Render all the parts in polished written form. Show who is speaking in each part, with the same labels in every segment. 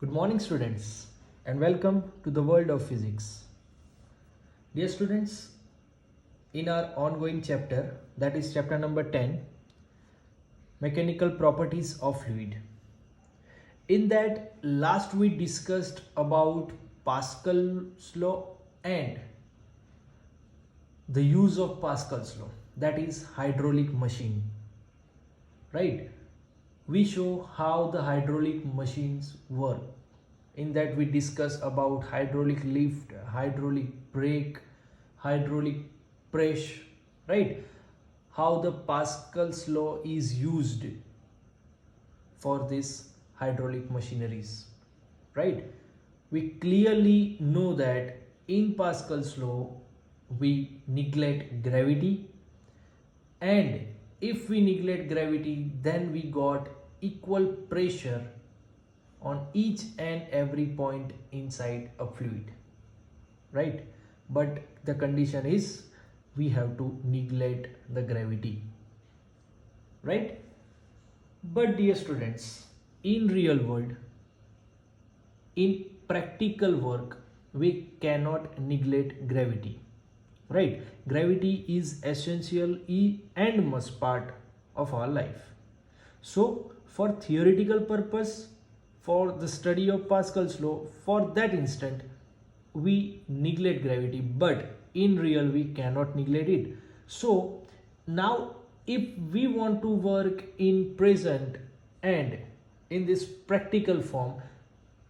Speaker 1: Good morning, students, and welcome to the world of physics. Dear students, in our ongoing chapter, that is chapter number 10, Mechanical Properties of Fluid. In that, last we discussed about Pascal's law and the use of Pascal's law, that is hydraulic machine, right? We show how the hydraulic machines work. In that we discuss about hydraulic lift, hydraulic brake, hydraulic press, right? How the Pascal's law is used for this hydraulic machineries, right? We clearly know that in Pascal's law we neglect gravity, and if we neglect gravity then we got equal pressure on each and every point inside a fluid, right? But the condition is we have to neglect the gravity, right? But dear students, in real world, in practical work, we cannot neglect gravity, right? Gravity is essential and must part of our life. So for theoretical purpose, for the study of Pascal's law, for that instant we neglect gravity, but in real we cannot neglect it. So now if we want to work in present and in this practical form,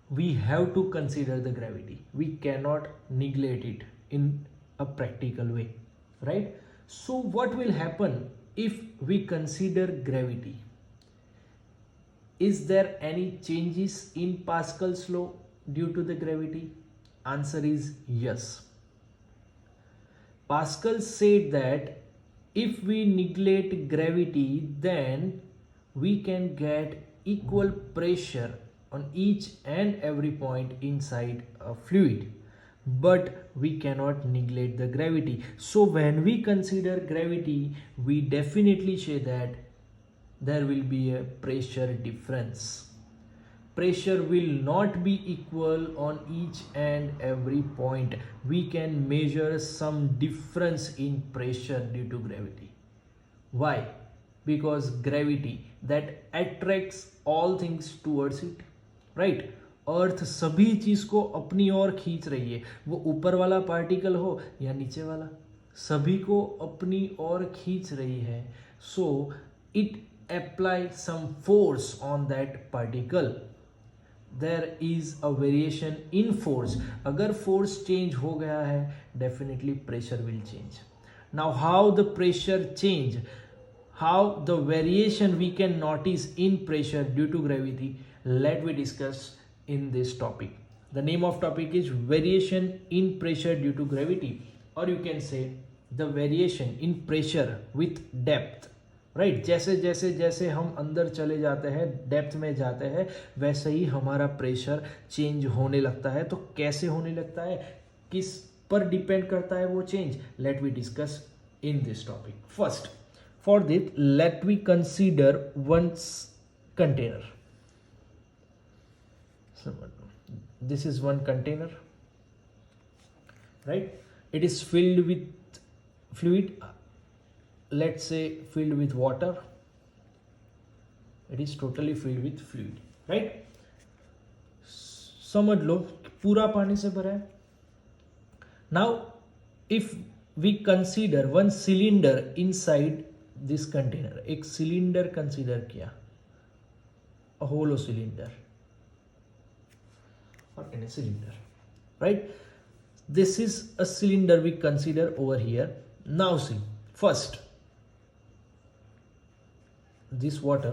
Speaker 1: we have to consider the gravity. We cannot neglect it in a practical way, right? So what will happen if we consider gravity? Is there any changes in Pascal's law due to the gravity? Answer is yes. Pascal said that if we neglect gravity, then we can get equal pressure on each and every point inside a fluid, but we cannot neglect the gravity. So when we consider gravity, we definitely say that there will be a pressure difference. Pressure will not be equal on each and every point. We can measure some difference in pressure due to gravity. Why? Because gravity that attracts all things towards it, right? अर्थ सभी चीज को अपनी ओर खींच रही है, वो ऊपर वाला पार्टिकल हो या नीचे वाला, सभी को अपनी ओर खींच रही है. So it apply some force on that particle. There is a variation in force. अगर force change हो गया है, definitely pressure will change. Now how the pressure change, how the variation we can notice in pressure due to gravity, let me discuss in this topic. The name of topic is variation in pressure due to gravity, or you can say the variation in pressure with depth, right? जैसे जैसे जैसे हम अंदर चले जाते हैं, depth में जाते हैं, वैसे ही हमारा प्रेशर चेंज होने लगता है. तो कैसे होने लगता है, किस पर डिपेंड करता है वो change? Let we discuss in this topic. First, for this let we consider one container. This is one container, right? It is filled with fluid, let's say filled with water. It is totally filled with fluid, right? समझ लो पूरा पानी से भरा है. Now if we consider one cylinder inside this container, एक cylinder consider किया, a hollow cylinder or in a cylinder, right? This is a cylinder we consider over here. Now see, first this water,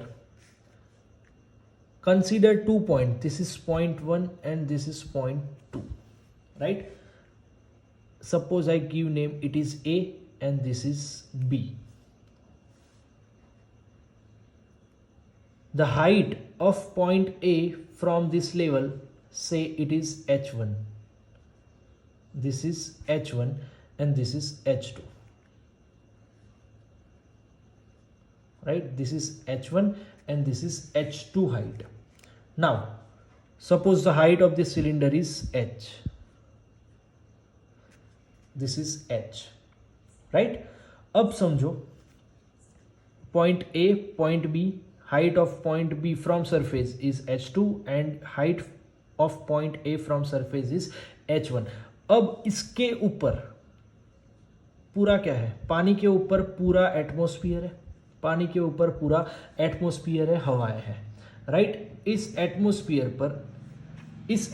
Speaker 1: consider 2 points. This is point 1 and this is point 2, right? Suppose I give name, it is A and this is B. The height of point A from this level, say it is H1. This is H1 and this is H2. Right? This is H1 and this is H2 height. Now Suppose the height of this cylinder is h. This is h, right? अब समझो point A, point B, height of point B from surface is h2 and height of point A from surface is h1. अब इसके ऊपर पूरा क्या है? पानी के ऊपर पूरा एटमॉस्फेयर है, पानी के ऊपर पूरा एटमॉस्फेयर है, हवाएं है, राइट? इस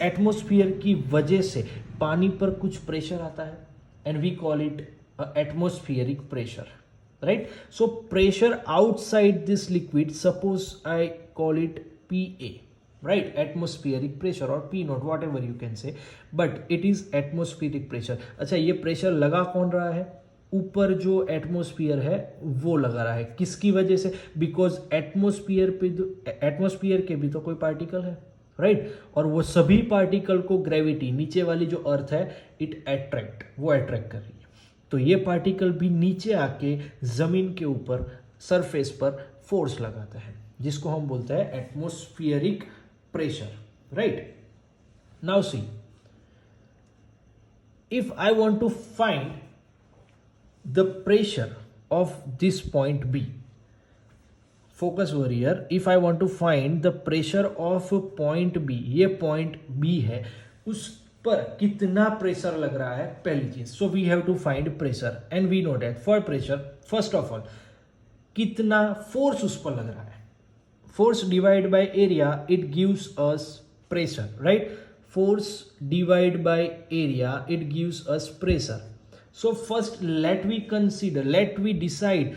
Speaker 1: एटमॉस्फेयर की वजह से पानी पर कुछ प्रेशर आता है and we call it atmospheric pressure, right? So pressure outside this liquid, suppose I call it PA, right? Atmospheric pressure or P naught, whatever you can say, but it is atmospheric pressure. अच्छा, ये pressure लगा कौन रहा है? ऊपर जो atmosphere है वो लगा रहा है. किसकी वजह से? बिकॉज एटमॉस्फेयर के भी तो कोई पार्टिकल है, राइट? और वो सभी पार्टिकल को ग्रेविटी, नीचे वाली जो अर्थ है, इट अट्रैक्ट कर रही है. तो ये पार्टिकल भी नीचे आके जमीन के ऊपर सरफेस पर फोर्स लगाता है, जिसको हम बोलते हैं atmospheric pressure, right? Now see, if I want to find the pressure of this point B, focus over here, if I want to find the pressure of point B, ये point B है, उस पर कितना pressure लग रहा है, पहली चीज. So we have to find pressure and we know that for pressure, first of all, कितना फोर्स उस पर लग रहा है. Force divide by area, it gives us pressure, right? Force divide by area, it gives us pressure. So first let we decide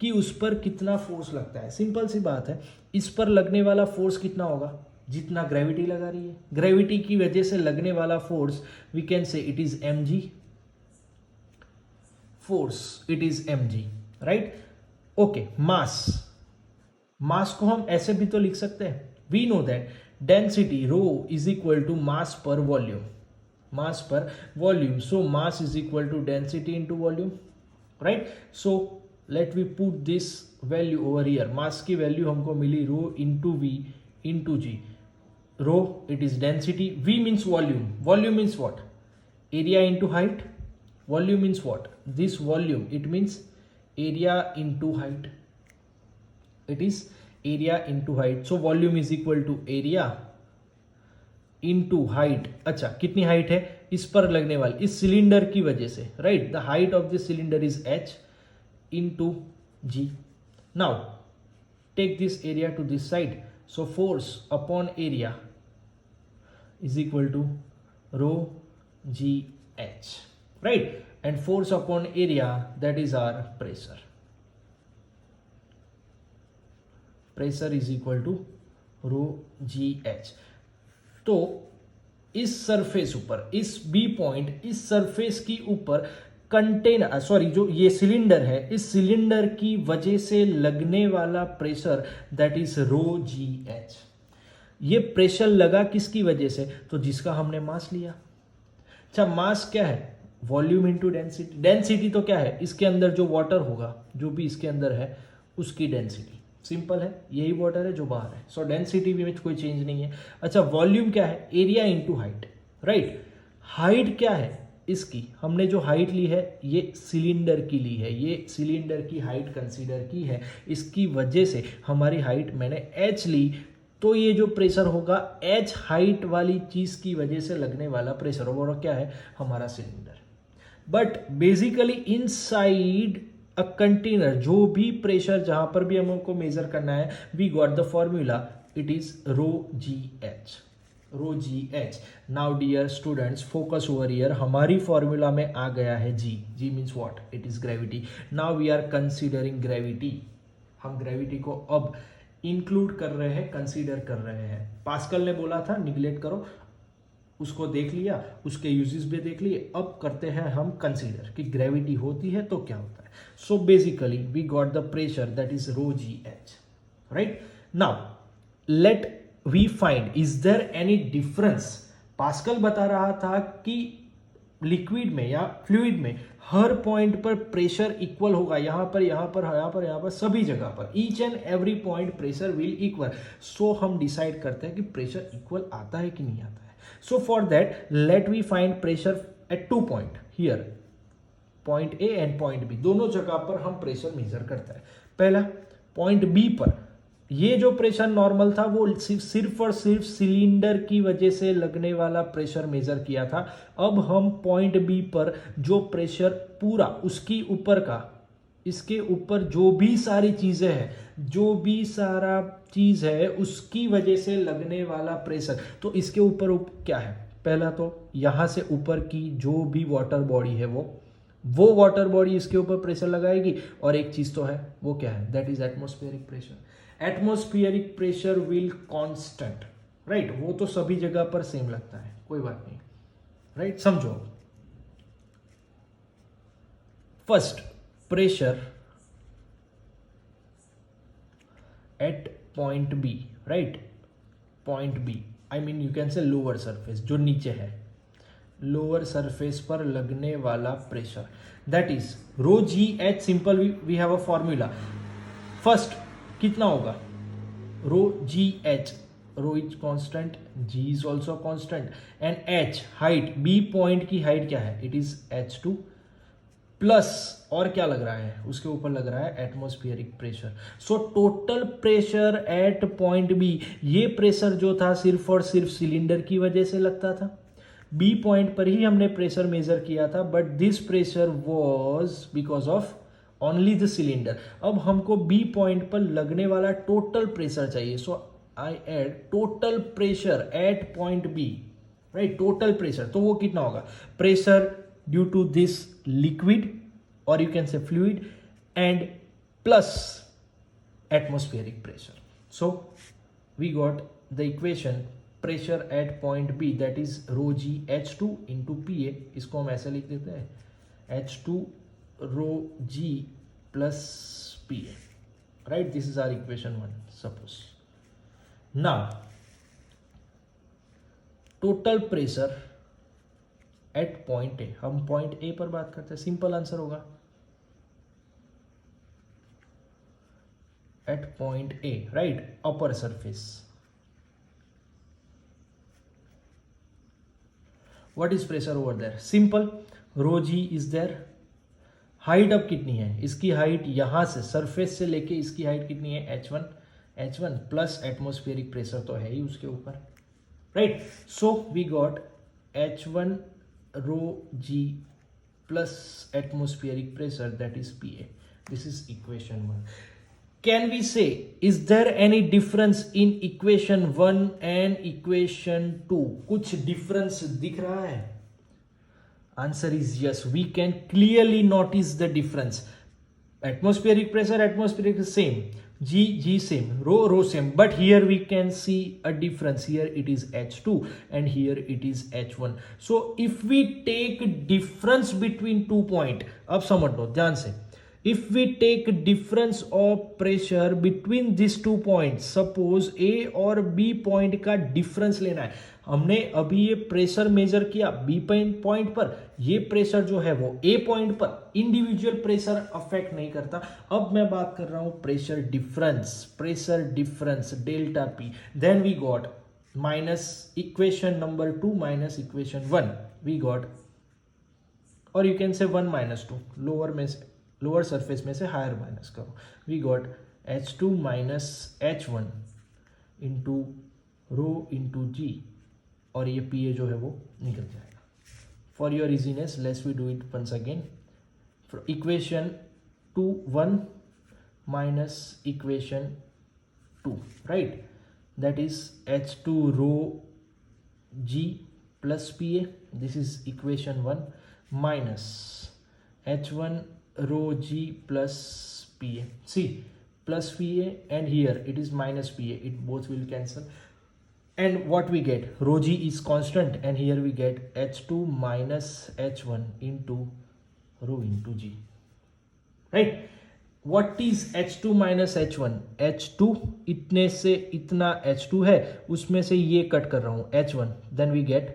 Speaker 1: कि उस पर कितना फोर्स लगता है. सिंपल सी बात है, इस पर लगने वाला फोर्स कितना होगा? जितना ग्रेविटी लगा रही है. ग्रेविटी की वजह से लगने वाला force, we can say it is mg. Force, it is mg, right? Okay, mass को हम ऐसे भी तो लिख सकते हैं. We know that density rho is equal to mass per volume. So mass is equal to density into volume, right? So let we put this value over here. Mass की value हमको मिली rho into v into g. Rho, it is density. V means volume. Volume means what? Area into height. Volume means what? This volume, it means area into height. It is area into height. So volume is equal to area into height. अच्छा, कितनी height है इस पर लगने वाली, इस cylinder की वजह से, right? The height of this cylinder is h into g. Now take this area to this side. So force upon area is equal to rho gh, right? And force upon area, that is our pressure. Pressure is equal to rho gh. तो इस surface ऊपर, इस B point, इस surface की ऊपर container, sorry, जो ये cylinder है, इस सिलेंडर की वजह से लगने वाला pressure, that is rho gh. ये प्रेशर लगा किसकी वजह से? तो जिसका हमने मास लिया. अच्छा, मास क्या है? Volume into density. डेंसिटी तो क्या है? इसके अंदर जो वाटर होगा, जो भी इसके अंदर है, उसकी डेंसिटी. सिंपल है, यही वाटर है जो बाहर है. सो डेंसिटी भी में कोई चेंज नहीं है. अच्छा, वॉल्यूम क्या है? Area into height, right? Height क्या है इसकी? हमने जो हाइट ली है, ये सिलेंडर की ली है, ये सिलेंडर की हाइट कंसीडर की है. इसकी वजह से हमारी हाइट मैंने h ली, तो ये जो प्रेशर होगा, h हाइट वाली चीज की वजह से लगने वाला प्रेशर होगा. और क्या है? हमारा cylinder. But basically inside a container, जो भी प्रेशर जहां पर भी हमको मेजर करना है, we got the formula, it is rho gh. Now dear students, focus over here. हमारी फॉर्मूला में आ गया है g. g means what? It is gravity. Now we are considering gravity. हम ग्रेविटी को अब इंक्लूड कर रहे हैं, कंसीडर कर रहे हैं. पास्कल ने बोला था निगलेक्ट करो, उसको देख लिया, उसके यूजेस भी देख लिए. अब करते हैं हम कंसीडर कि ग्रेविटी होती है तो क्या होता है. So basically we got the pressure, that is rho gh, right? Now let we find, is there any difference? Pascal बता रहा था कि लिक्विड में या फ्लूइड में हर पॉइंट पर प्रेशर इक्वल होगा, यहाँ पर यहाँ पर यहाँ पर यहाँ पर सभी जगह पर each and every point pressure will equal. So हम डिसाइड करते हैं कि प्रेशर इक्वल आता है कि नहीं आता है। So for that let we find pressure at 2 point here, point A and point B, दोनों जगह पर हम प्रेशर मेजर करते हैं। पहला पॉइंट बी पर ये जो प्रेशर नॉर्मल था वो सिर्फ और सिर्फ सिलेंडर की वजह से लगने वाला प्रेशर मेजर किया था। अब हम पॉइंट बी पर जो प्रेशर पूरा उसकी ऊपर का, इसके ऊपर जो भी सारी चीजें हैं, जो भी सारा चीज है उसकी वजह से लगने वाला प्रेशर, तो इसके ऊपर क्या है, पहला तो यहां से ऊपर की जो भी वाटर बॉडी है वो वाटर बॉडी इसके ऊपर प्रेशर लगाएगी, और एक चीज तो है वो क्या है, that is atmospheric pressure. Atmospheric pressure will constant, right, वो तो सभी जगह पर सेम लगता है, कोई बात नहीं, राइट, समझो। First pressure at point B, right, point B I mean you can say lower surface, जो नीचे है, लोअर सरफेस पर लगने वाला pressure, that is rho g h. Simple we have a formula. First कितना होगा, rho g h, rho is constant, g is also constant, and h height, B point की height क्या है, इट इज H2 प्लस, और क्या लग रहा है उसके ऊपर, लग रहा है atmospheric pressure. So total pressure at point B, ये प्रेशर जो था सिर्फ और सिर्फ सिलेंडर की वजह से लगता था, बी पॉइंट पर ही हमने प्रेशर मेजर किया था, but this pressure was because of only the cylinder. अब हमको बी पॉइंट पर लगने वाला टोटल प्रेशर चाहिए, so I add total pressure at point B, right, total pressure, तो वो कितना होगा, pressure due to this liquid or you can say fluid and plus atmospheric pressure. So we got the equation pressure at point B, that is rho g H2 into P A, इसको हम ऐसे लिख देते हैं H2 rho g plus P A, right, this is our equation 1। Suppose now total pressure at point A, हम point A पर बात करते हैं, सिंपल आंसर होगा at point A, right, upper surface, what is pressure over there, simple, rho g is there, height अब कितनी है, इसकी हाइट यहां से सरफेस से लेके इसकी हाइट कितनी है, h1 प्लस एटमॉस्फेरिक प्रेशर तो है ही उसके ऊपर, right, so we got h1 rho g plus atmospheric pressure, that is pa, this is equation 1। Can we say, is there any difference in equation 1 and equation 2? कुछ difference दिख रहा है? Answer is yes. We can clearly notice the difference. Atmospheric pressure same. G same. Rho same. But here we can see a difference. Here it is H2 and here it is H1. So if we take difference between 2 points, अब समझ लो ध्यान से, if we take difference of pressure between these 2 points, suppose A और B point का difference लेना है, हमने अभी ये प्रेशर मेजर किया B पॉइंट पर, ये प्रेशर जो है वो A पॉइंट पर, इंडिविजुअल प्रेशर अफेक्ट नहीं करता। अब मैं बात कर रहा हूं pressure difference delta P, then we got minus equation number 2 minus equation 1, we got, or you can say 1 minus 2, lower surface में से हायर माइनस करो, we got H2 minus H1 into rho into g, और ये PA जो है वो निकल जाएगा। For your easiness let's we do it once again, equation 1 minus equation 2, right, that is H2 rho g plus PA, this is equation 1 minus H1 rho g plus PA, see, plus PA and here it is minus PA, it both will cancel, and what we get, rho g is constant and here we get H2 minus H1 into rho into g, right, what is H2 minus H1, H2 इतने से इतना H2 है, उसमें से ये cut कर रहा हूं H1, then we get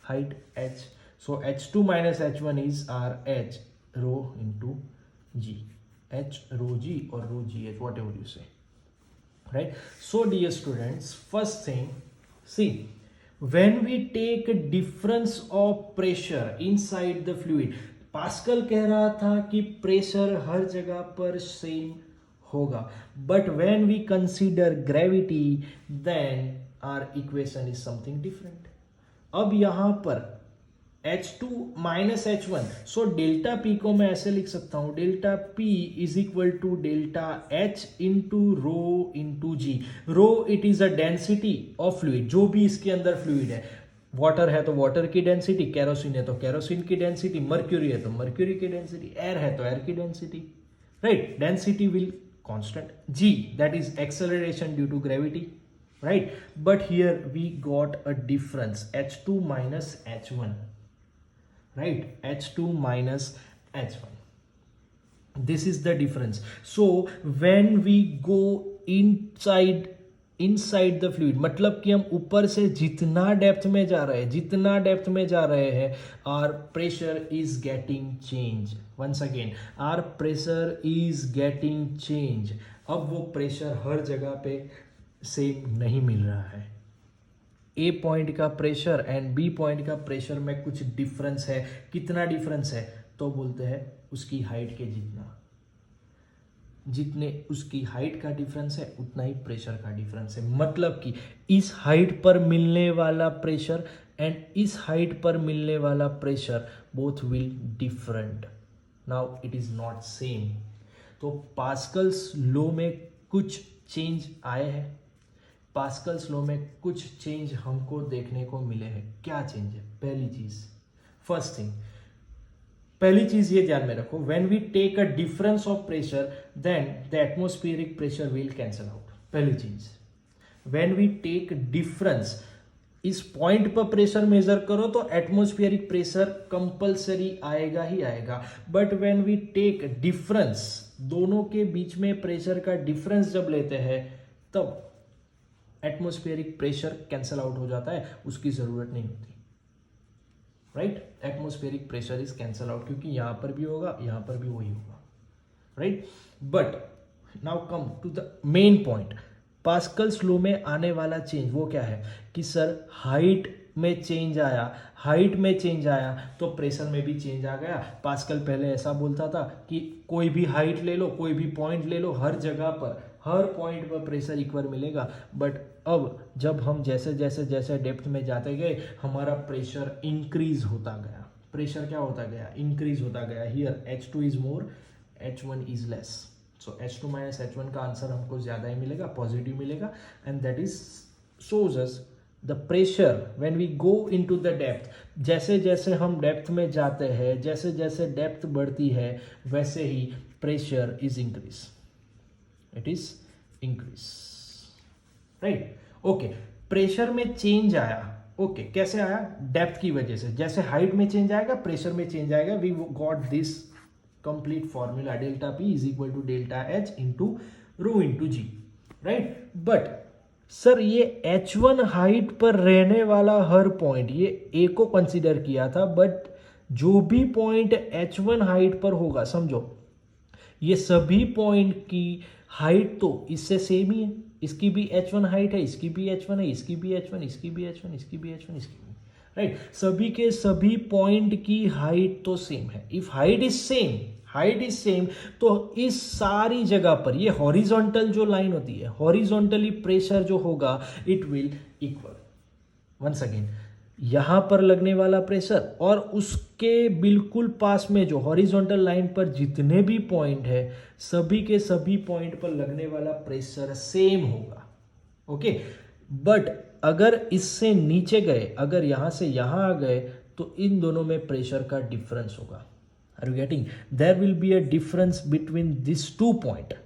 Speaker 1: height H, So H2 minus H1 is R H rho into G. H rho G or rho GH, whatever you say. Right? So dear students, first thing, see, when we take a difference of pressure inside the fluid, pascal कह रहा था कि pressure हर जगह पर same होगा, but when we consider gravity then our equation is something different. अब यहां पर H2 minus H1, so delta P को मैं ऐसे लिख सकता हूं, delta P is equal to delta H into rho into g. Rho it is a density of fluid, जो भी इसके अंदर फ्लूइड है. वाटर है तो वाटर की डेंसिटी, केरोसिन है तो केरोसिन की डेंसिटी, मर्क्यूरी है तो मर्क्यूरी की डेंसिटी, एयर है तो एयर की density. Right, density will constant. G, that is acceleration due to gravity. Right, but here we got a difference, H2 minus H1. Right, H2 minus H1. This is the difference. So when we go inside the fluid, मतलब कि हम ऊपर से जितना depth में जा रहे हैं, our pressure is getting change. Once again, our pressure is getting change. अब वो प्रेशर हर जगह पे सेम नहीं मिल रहा है. ए पॉइंट का प्रेशर एंड बी पॉइंट का प्रेशर में कुछ डिफरेंस है. कितना डिफरेंस है? तो बोलते हैं उसकी हाइट के जितने उसकी हाइट का डिफरेंस है उतना ही प्रेशर का डिफरेंस है. मतलब कि इस हाइट पर मिलने वाला प्रेशर एंड इस हाइट पर मिलने वाला pressure both will different. Now it is not same. तो पास्कल्स लॉ में कुछ चेंज आए हैं, पास्कल्स लॉ में कुछ चेंज हमको देखने को मिले हैं. क्या चेंज है? पहली चीज, फर्स्ट थिंग, पहली चीज ये ध्यान में रखो, when we take a difference of pressure then the atmospheric pressure will cancel out. पहली चीज, व्हेन वी टेक डिफरेंस, इस पॉइंट पर प्रेशर मेजर करो तो एटमॉस्फेरिक प्रेशर कंपल्सरी आएगा ही आएगा. But when we take difference, दोनों के बीच में प्रेशर का डिफरेंस जब लेते हैं तब एटमॉस्फेरिक प्रेशर कैंसल आउट हो जाता है, उसकी जरूरत नहीं होती. Right, atmospheric pressure is cancel out, क्योंकि यहां पर भी होगा, यहां पर भी वही होगा. Right, but now come to the main point. Pascal's law में आने वाला चेंज वो क्या है कि सर हाइट में चेंज आया तो प्रेशर में भी चेंज आ गया. पास्कल पहले ऐसा बोलता था कि कोई भी हाइट ले लो, कोई भी पॉइंट ले लो, हर जगह पर हर पॉइंट पर प्रेशर इक्वल मिलेगा. बट अब जब हम जैसे जैसे डेप्थ में जाते गए, हमारा प्रेशर इंक्रीज होता गया. प्रेशर क्या होता गया? इंक्रीज होता गया. Here H2 is more, H1 is less. So H2 minus H1 का आंसर हमको ज्यादा ही मिलेगा, पॉजिटिव मिलेगा. And that is shows us the pressure when we go into the depth. जैसे जैसे हम डेप्थ में जाते हैं, जैसे जैसे डेप्थ बढ़ती है, वैसे ही pressure is increase. It is increase. Right, okay. Pressure में चेंज आया. ओके, कैसे आया? डेप्थ की वजह से. जैसे हाइट में चेंज आएगा, प्रेशर में चेंज आएगा. We got this complete formula, delta P is equal to delta H into rho into g. Right, but sir ये H1 हाइट पर रहने वाला हर पॉइंट, ये ए को कंसीडर किया था, बट जो भी पॉइंट H1 हाइट पर होगा, समझो ये सभी पॉइंट की हाइट तो इससे सेम ही है. इसकी भी H1 हाइट है, इसकी भी H1 है, इसकी भी H1, इसकी भी H1, इसकी भी H1, इसकी भी. राइट, सभी के सभी पॉइंट की हाइट तो सेम है. इफ हाइट इज सेम तो इस सारी जगह पर ये हॉरिजॉन्टल जो लाइन होती है, हॉरिजॉन्टली प्रेशर जो होगा it will equal. Once again, यहां पर लगने वाला प्रेशर और उसके बिल्कुल पास में जो हॉरिजॉन्टल लाइन पर जितने भी पॉइंट है, सभी के सभी पॉइंट पर लगने वाला प्रेशर सेम होगा. ओके, बट अगर इससे नीचे गए, अगर यहां से यहां आ गए, तो इन दोनों में प्रेशर का डिफरेंस होगा. Are you getting? There will be a difference between these 2 points,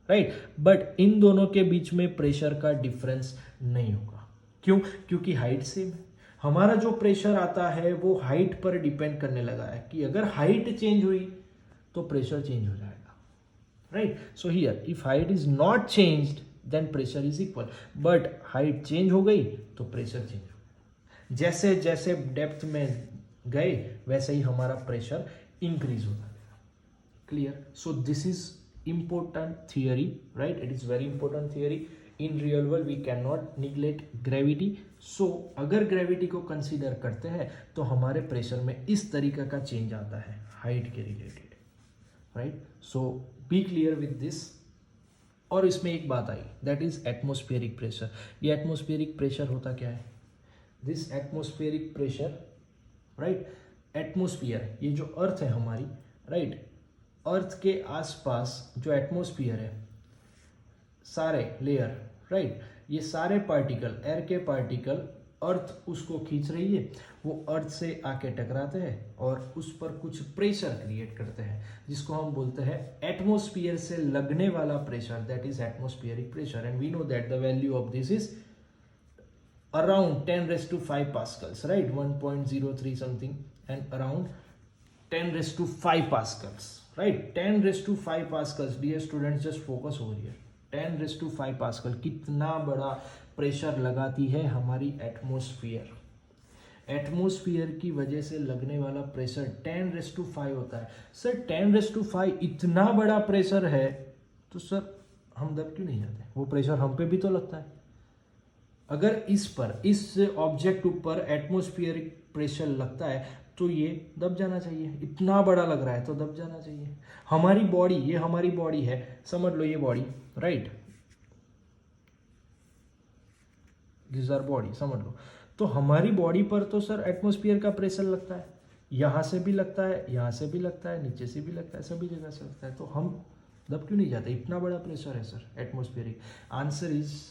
Speaker 1: right? But इन दोनों के बीच में प्रेशर का डिफरेंस नहीं होगा. क्यों? क्योंकि हाइट सेम है. हमारा जो प्रेशर आता है वो हाइट पर डिपेंड करने लगा है कि अगर हाइट चेंज हुई तो प्रेशर चेंज हो जाएगा. Right, so here if height is not changed then pressure is equal, but height change हो गई तो प्रेशर चेंज हो गया. जैसे जैसे डेप्थ में गए वैसे ही हमारा प्रेशर इंक्रीज होता गया. Clear? So this is important theory, right? It is very important theory. In real world we cannot neglect gravity. So अगर gravity को consider करते हैं तो हमारे pressure में इस तरीका का change आता है height के related, right? So be clear with this. और इसमें एक बात आई, that is atmospheric pressure. ये atmospheric pressure होता क्या है? This atmospheric pressure, right? Atmosphere, ये जो अर्थ है हमारी, right? अर्थ के आसपास जो एटमॉस्फेयर है, सारे लेयर, राइट, ये सारे पार्टिकल, एयर के पार्टिकल, अर्थ उसको खींच रही है, वो अर्थ से आके टकराते हैं और उस पर कुछ प्रेशर क्रिएट करते हैं जिसको हम बोलते हैं एटमॉस्फेयर से लगने वाला pressure, that is atmospheric pressure. And we know that the value of this is around 10⁵ pascals, right? 1.03 something and around 10⁵ pascals, right? 10⁵ pascals. Dear students, just focus over here. 10⁵ pascal कितना बड़ा pressure लगाती है हमारी atmosphere. Atmosphere की वजह से लगने वाला प्रेशर 10⁵ होता है. सर 10⁵ इतना बड़ा प्रेशर है तो सर हम दब क्यों नहीं जाते? वो प्रेशर हम पे भी तो लगता है. अगर इस पर, इस ऑब्जेक्ट ऊपर एटमॉस्फेरिक प्रेशर लगता है तो ये दब जाना चाहिए. इतना बड़ा लग रहा है तो दब जाना चाहिए. हमारी बॉडी, ये हमारी बॉडी है, समझ लो ये body, right, this our body, समझ लो. तो हमारी बॉडी पर तो सर एटमॉस्फेयर का प्रेशर लगता है, यहाँ से भी लगता है, यहाँ से भी लगता है, नीचे से भी लगता है, सभी जगह से लगता है. तो हम दब क्यों नहीं जाते? इतना बड़ा प्रेशर है सर एटमॉस्फेरिक. आंसर इज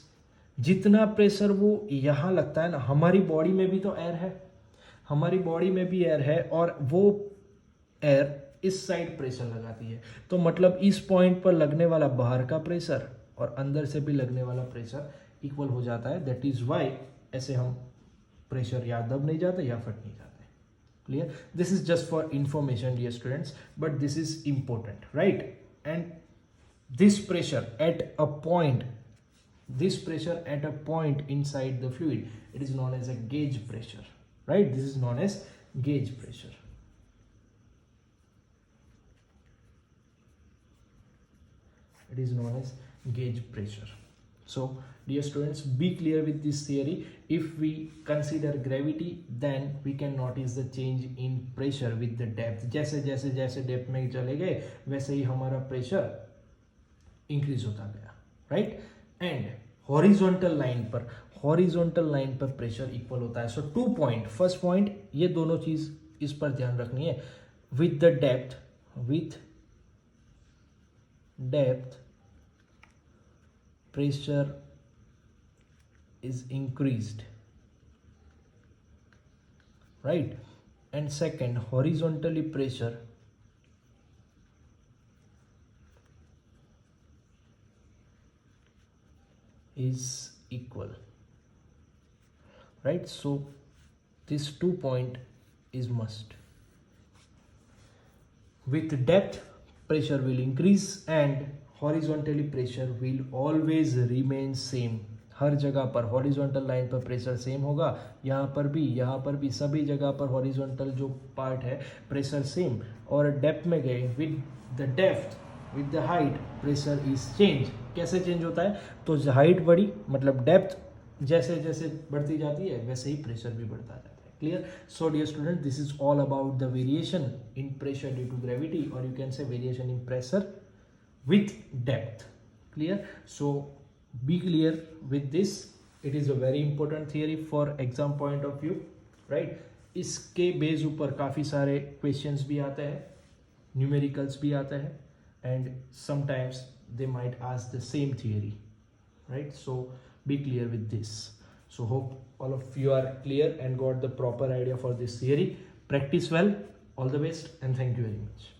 Speaker 1: जितना प्रेशर वो यहाँ लगता है ना, हमारी बॉडी में भी तो एयर है, हमारी बॉडी में भी एयर है और वो एयर इस साइड प्रेशर लगाती है. तो मतलब इस पॉइंट पर लगने वाला बाहर का प्रेशर और अंदर से भी लगने वाला प्रेशर इक्वल हो जाता है. दैट इज वाई ऐसे हम प्रेशर या दब नहीं जाते या फट नहीं जाते. Clear? This is just for information dear students, but this is important, right? And this pressure at a point, this pressure at a point inside the fluid, it is known as a gauge pressure, right? This is known as gauge pressure. It is known as gauge pressure. So dear students, be clear with this theory. If we consider gravity, then we can notice the change in pressure with the depth. जैसे जैसे जैसे depth में चले गए वैसे ही हमारा pressure increase होता गया, राइट? एंड हॉरिजॉन्टल लाइन पर प्रेशर इक्वल होता है. सो 2 पॉइंट, फर्स्ट पॉइंट, ये दोनों चीज इस पर ध्यान रखनी है. With the depth pressure is increased, right? And second, horizontally pressure is equal, right? So this 2 point is must. With depth pressure will increase and horizontally pressure will always remain same. हर जगह पर horizontal line पर pressure same होगा, यहाँ पर भी सभी जगह पर हॉरिजॉन्टल जो पार्ट है प्रेशर सेम. और डेप्थ में गए, with the depth, with the height pressure is change. कैसे चेंज होता है? तो हाइट बढ़ी मतलब डेप्थ जैसे जैसे बढ़ती जाती है वैसे ही प्रेशर भी बढ़ता जाता है. Clear? So dear student, this is all about the variation in pressure due to gravity, or you can say variation in pressure with depth. Clear? So be clear with this. It is a very important theory for exam point of view, right? इसके base ऊपर काफ़ी सारे questions भी आते हैं, numericals भी आते हैं, and sometimes they might ask the same theory, right? So be clear with this. So hope all of you are clear and got the proper idea for this theory. Practice well. All the best and thank you very much.